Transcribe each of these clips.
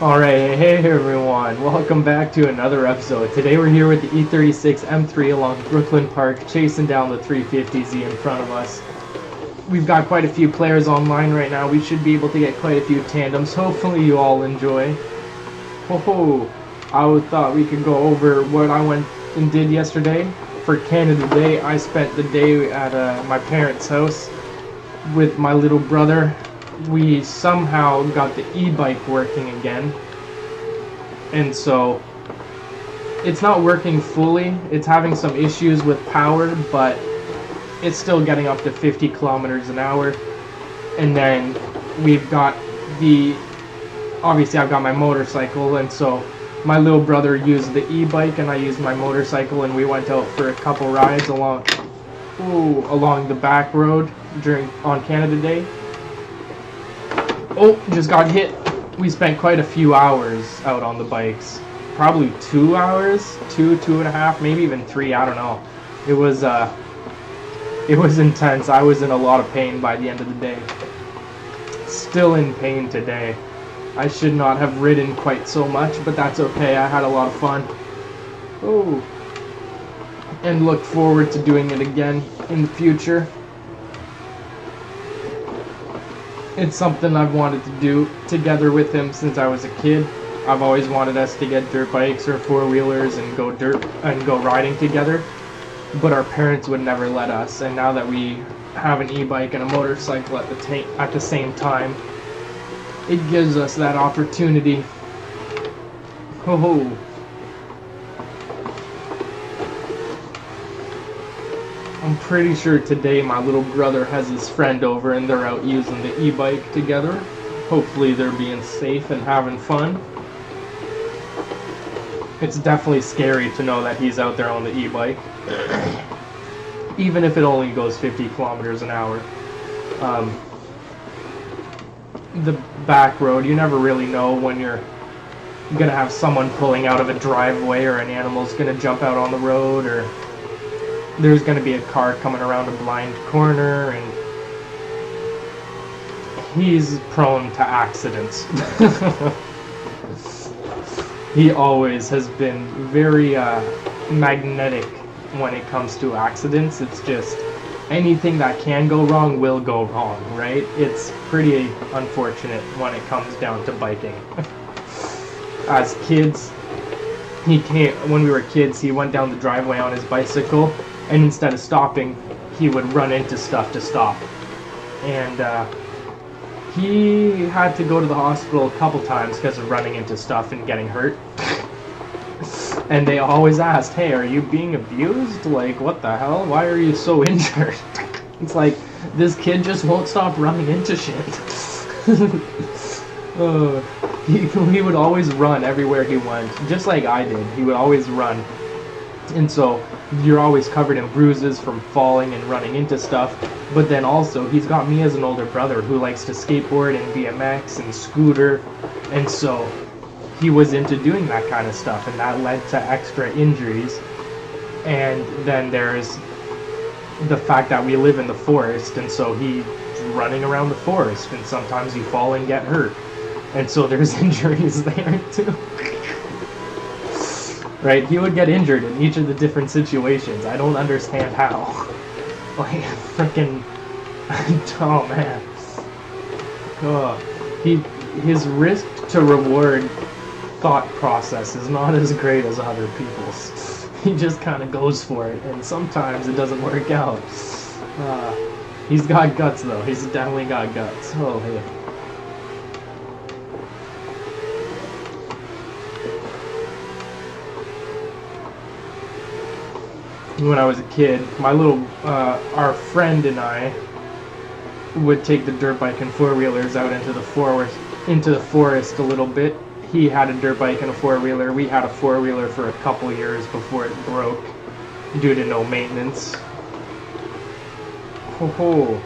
Alright, hey everyone, welcome back to another episode. Today we're here with the E36 M3 along Brooklyn Park, chasing down the 350Z in front of us. We've got quite a few players online right now. We should be able to get quite a few tandems. Hopefully you all enjoy. Ho I thought we could go over what I went and did yesterday. For Canada Day, I spent the day at my parents' house with my little brother. We somehow got the e-bike working again, and so it's not working fully. It's having some issues with power, but it's still getting up to 50 kilometers an hour. And then we've got obviously I've got my motorcycle, and so my little brother used the e-bike and I used my motorcycle, and we went out for a couple rides along the back road on Canada Day. Oh, just got hit. We spent quite a few hours out on the bikes. Probably 2 hours, two and a half, maybe even 3, I don't know. It was intense. I was in a lot of pain by the end of the day. Still in pain today. I should not have ridden quite so much, but that's okay. I had a lot of fun. Oh. And look forward to doing it again in the future. It's something I've wanted to do together with him since I was a kid. I've always wanted us to get dirt bikes or four-wheelers and go riding together, but our parents would never let us. And now that we have an e-bike and a motorcycle at the same time, it gives us that opportunity. Oh. I'm pretty sure today my little brother has his friend over and they're out using the e-bike together. Hopefully they're being safe and having fun. It's definitely scary to know that he's out there on the e-bike. Even if it only goes 50 kilometers an hour. The back road, you never really know when you're gonna have someone pulling out of a driveway, or an animal's gonna jump out on the road, or there's going to be a car coming around a blind corner, and he's prone to accidents. He always has been very magnetic when it comes to accidents. It's just anything that can go wrong will go wrong, right? It's pretty unfortunate when it comes down to biking. As kids, when we were kids, he went down the driveway on his bicycle, and instead of stopping, he would run into stuff to stop. And he had to go to the hospital a couple times because of running into stuff and getting hurt. And they always asked, hey, are you being abused? Like, what the hell? Why are you so injured? It's like, this kid just won't stop running into shit. He would always run everywhere he went, just like I did. He would always run. And so you're always covered in bruises from falling and running into stuff. But then also, he's got me as an older brother who likes to skateboard and BMX and scooter. And so he was into doing that kind of stuff, and that led to extra injuries. And then there's the fact that we live in the forest, and so he's running around the forest, and sometimes you fall and get hurt. And so there's injuries there too. Right, he would get injured in each of the different situations. I don't understand how. Like, freaking, oh man. His risk to reward thought process is not as great as other people's. He just kind of goes for it, and sometimes it doesn't work out. He's got guts though. He's definitely got guts. Oh hey. When I was a kid, our friend and I would take the dirt bike and four-wheelers out into the forest a little bit. He had a dirt bike and a four-wheeler. We had a four-wheeler for a couple years before it broke due to no maintenance. Ho.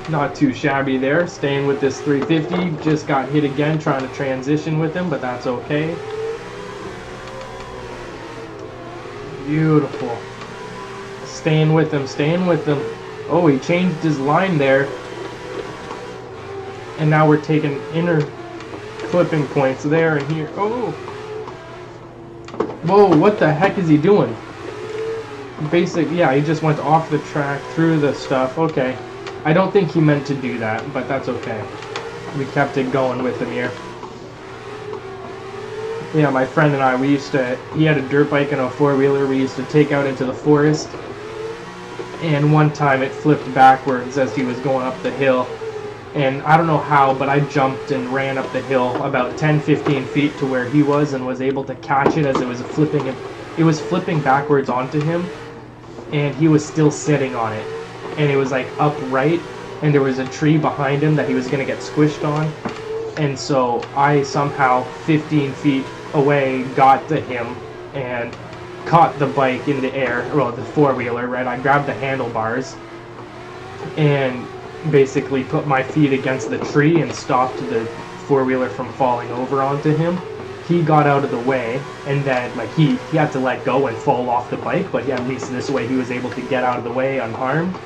Not too shabby there. Staying with this 350. Just got hit again trying to transition with him, but that's okay. Beautiful. Staying with him. Oh, he changed his line there. And now we're taking inner flipping points there and here. Oh! Whoa, what the heck is he doing? Yeah, he just went off the track, through the stuff. Okay. I don't think he meant to do that, but that's okay. We kept it going with him here. Yeah, my friend and I, he had a dirt bike and a four-wheeler we used to take out into the forest. And one time it flipped backwards as he was going up the hill. And I don't know how, but I jumped and ran up the hill about 10-15 feet to where he was and was able to catch it as it was flipping. It was flipping backwards onto him, and he was still sitting on it. And it was like upright, and there was a tree behind him that he was going to get squished on. And so I somehow, 15 feet away, got to him and caught the bike in the air, well, the four-wheeler, right? I grabbed the handlebars and basically put my feet against the tree and stopped the four-wheeler from falling over onto him. He got out of the way, and then like he had to let go and fall off the bike, but at least this way he was able to get out of the way unharmed.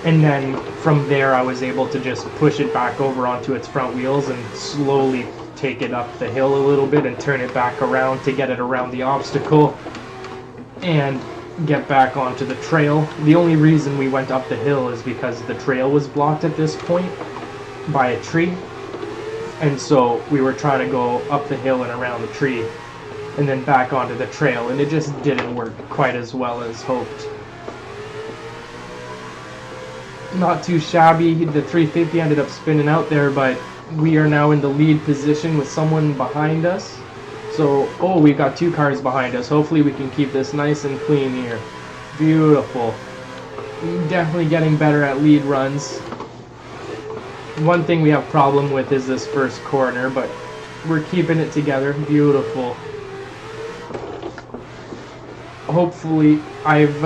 And then from there I was able to just push it back over onto its front wheels and slowly take it up the hill a little bit and turn it back around to get it around the obstacle and get back onto the trail. The only reason we went up the hill is because the trail was blocked at this point by a tree, and so we were trying to go up the hill and around the tree and then back onto the trail, and it just didn't work quite as well as hoped. Not too shabby. The 350 ended up spinning out there, but we are now in the lead position with someone behind us. So, oh, we've got two cars behind us. Hopefully we can keep this nice and clean here. Beautiful. Definitely getting better at lead runs. One thing we have problem with is this first corner, but we're keeping it together. Beautiful. Hopefully, I've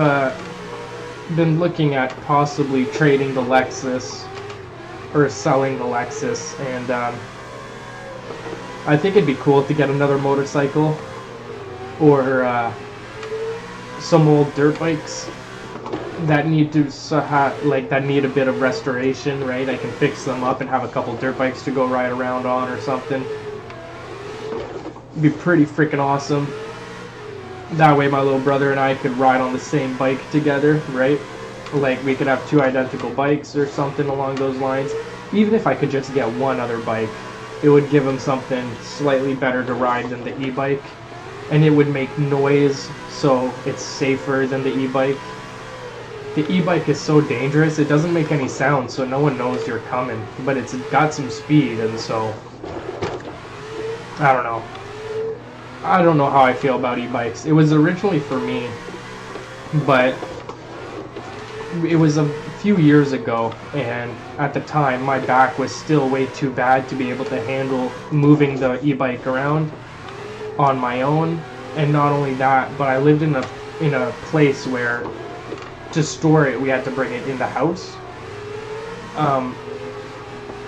been looking at possibly trading the Lexus or selling the Lexus, and I think it'd be cool to get another motorcycle or some old dirt bikes that need to that need a bit of restoration, right? I can fix them up and have a couple dirt bikes to go ride around on or something. It'd be pretty freaking awesome. That way my little brother and I could ride on the same bike together, right? Like we could have two identical bikes or something along those lines. Even if I could just get one other bike, it would give him something slightly better to ride than the e-bike, and it would make noise, so it's safer than the e-bike. The e-bike is so dangerous, it doesn't make any sound, so no one knows you're coming, but it's got some speed, and so I don't know. I don't know how I feel about e-bikes. It was originally for me, but it was a few years ago, and at the time my back was still way too bad to be able to handle moving the e-bike around on my own. And not only that, but I lived in a place where to store it we had to bring it in the house.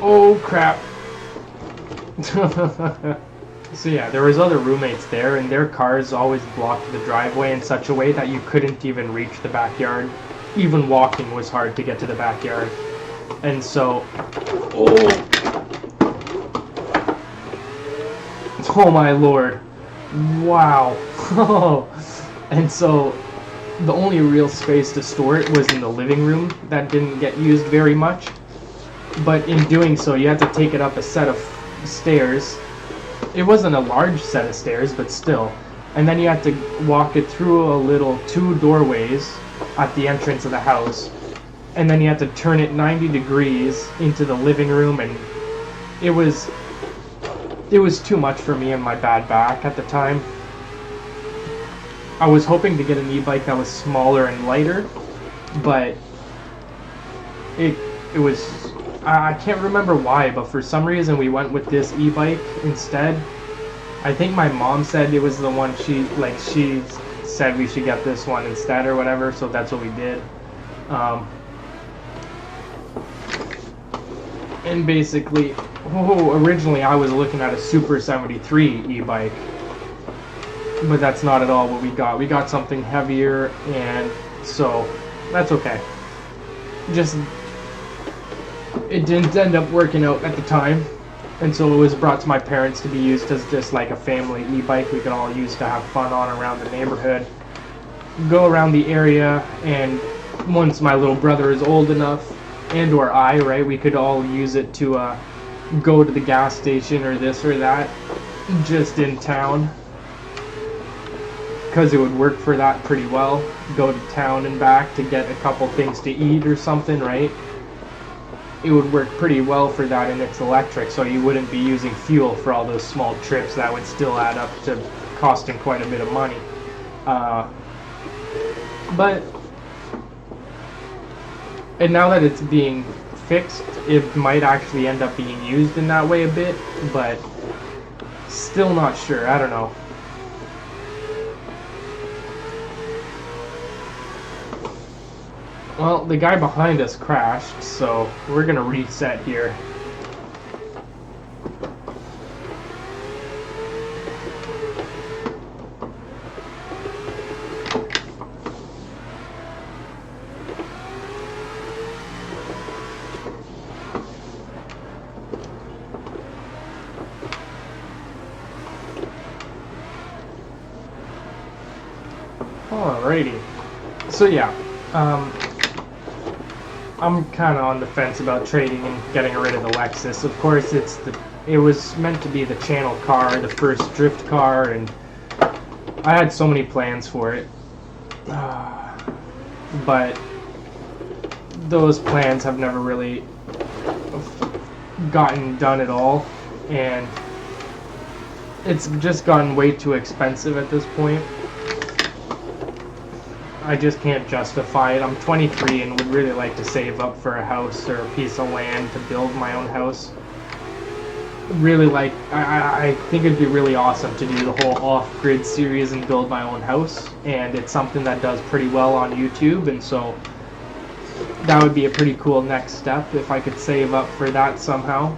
Oh crap. So yeah, there was other roommates there, and their cars always blocked the driveway in such a way that you couldn't even reach the backyard. Even walking was hard to get to the backyard. And so, oh my lord, wow. And so the only real space to store it was in the living room. That didn't get used very much, but in doing so you had to take it up a set of stairs. It wasn't a large set of stairs, but still. And then you had to walk it through a little two doorways at the entrance of the house, and then you had to turn it 90 degrees into the living room, and it was too much for me and my bad back at the time. I was hoping to get an e-bike that was smaller and lighter, but it was, I can't remember why, but for some reason we went with this e-bike instead. I think my mom said it was the one she said we should get this one instead or whatever, so that's what we did. And basically, originally I was looking at a Super 73 e-bike, but that's not at all what we got. We got something heavier, and so that's okay. Just, it didn't end up working out at the time. And so it was brought to my parents to be used as just like a family e-bike we could all use to have fun on around the neighborhood. Go around the area, and once my little brother is old enough, and or I, right, we could all use it to go to the gas station or this or that just in town, because it would work for that pretty well. Go to town and back to get a couple things to eat or something, right? It would work pretty well for that, and it's electric, so you wouldn't be using fuel for all those small trips. That would still add up to costing quite a bit of money. And now that it's being fixed, it might actually end up being used in that way a bit, but still not sure. I don't know. Well, the guy behind us crashed, so we're gonna reset here. Alrighty. So yeah, I'm kind of on the fence about trading and getting rid of the Lexus. Of course, it was meant to be the channel car, the first drift car, and I had so many plans for it. But those plans have never really gotten done at all, and it's just gotten way too expensive at this point. I just can't justify it. I'm 23 and would really like to save up for a house or a piece of land to build my own house. Really like, I think it'd be really awesome to do the whole off-grid series and build my own house, and it's something that does pretty well on YouTube, and so that would be a pretty cool next step if I could save up for that somehow.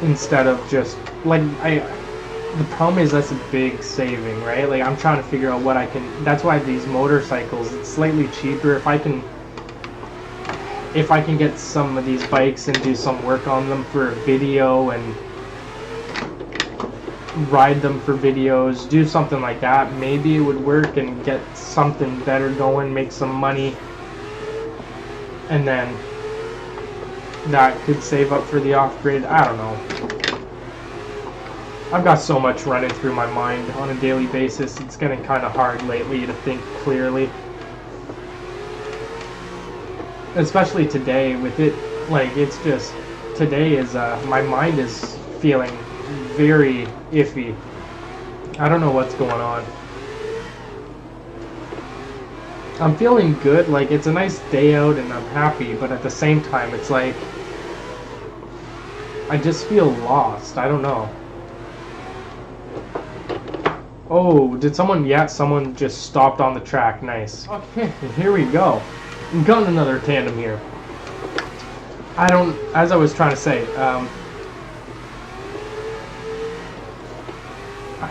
Instead of just, like, the problem is that's a big saving, right? Like, I'm trying to figure out what I can, that's why these motorcycles, it's slightly cheaper. If I can get some of these bikes and do some work on them for a video and ride them for videos, do something like that, maybe it would work and get something better going, make some money, and then that could save up for the off-grid. I don't know. I've got so much running through my mind on a daily basis, it's getting kind of hard lately to think clearly. Especially today with it, like, it's just, today is, my mind is feeling very iffy. I don't know what's going on. I'm feeling good, like, it's a nice day out and I'm happy, but at the same time, it's like, I just feel lost. I don't know. Oh, did someone, yeah, someone just stopped on the track. Nice. Okay, here we go. We've got another tandem here. As I was trying to say, I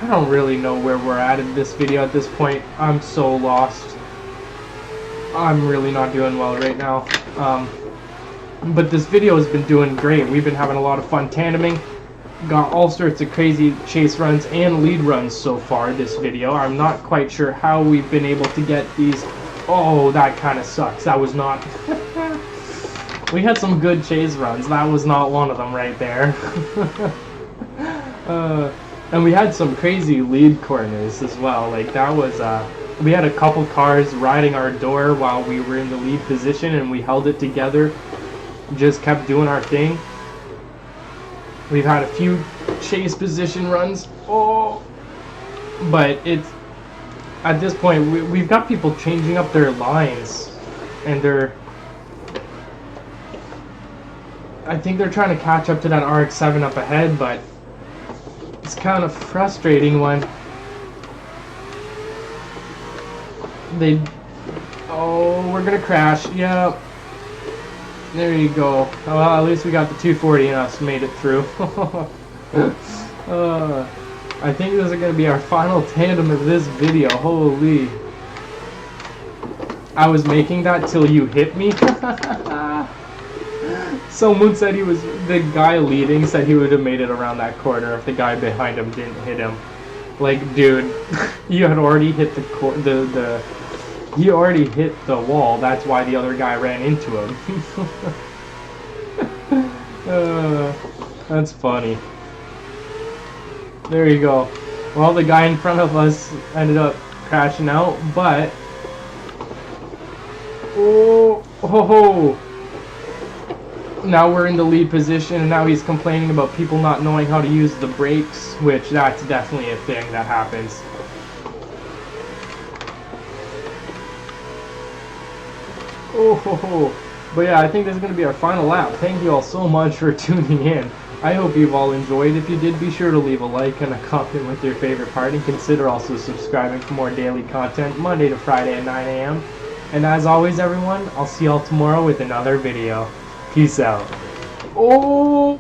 don't really know where we're at in this video at this point. I'm so lost. I'm really not doing well right now. But this video has been doing great. We've been having a lot of fun tandeming. Got all sorts of crazy chase runs and lead runs so far this video. I'm not quite sure how we've been able to get these. Oh, that kind of sucks. That was not... We had some good chase runs. That was not one of them right there. And we had some crazy lead corners as well. Like, that was... we had a couple cars riding our door while we were in the lead position, and we held it together. Just kept doing our thing. We've had a few chase position runs. Oh, but it's at this point we've got people changing up their lines, and I think they're trying to catch up to that RX-7 up ahead, but it's kind of frustrating when oh, we're gonna crash. Yeah. There you go. Well, at least we got the 240 and us made it through. I think this is going to be our final tandem of this video. Holy. I was making that till you hit me. Someone said the guy leading said he would have made it around that corner if the guy behind him didn't hit him. Like, dude, you had already hit he already hit the wall. That's why the other guy ran into him. That's funny. There you go. Well, the guy in front of us ended up crashing out, but now we're in the lead position, and now he's complaining about people not knowing how to use the brakes, which that's definitely a thing that happens. But yeah, I think this is going to be our final lap. Thank you all so much for tuning in. I hope you've all enjoyed. If you did, be sure to leave a like and a comment with your favorite part, and consider also subscribing for more daily content Monday to Friday at 9 a.m. And as always, everyone, I'll see y'all tomorrow with another video. Peace out. Oh!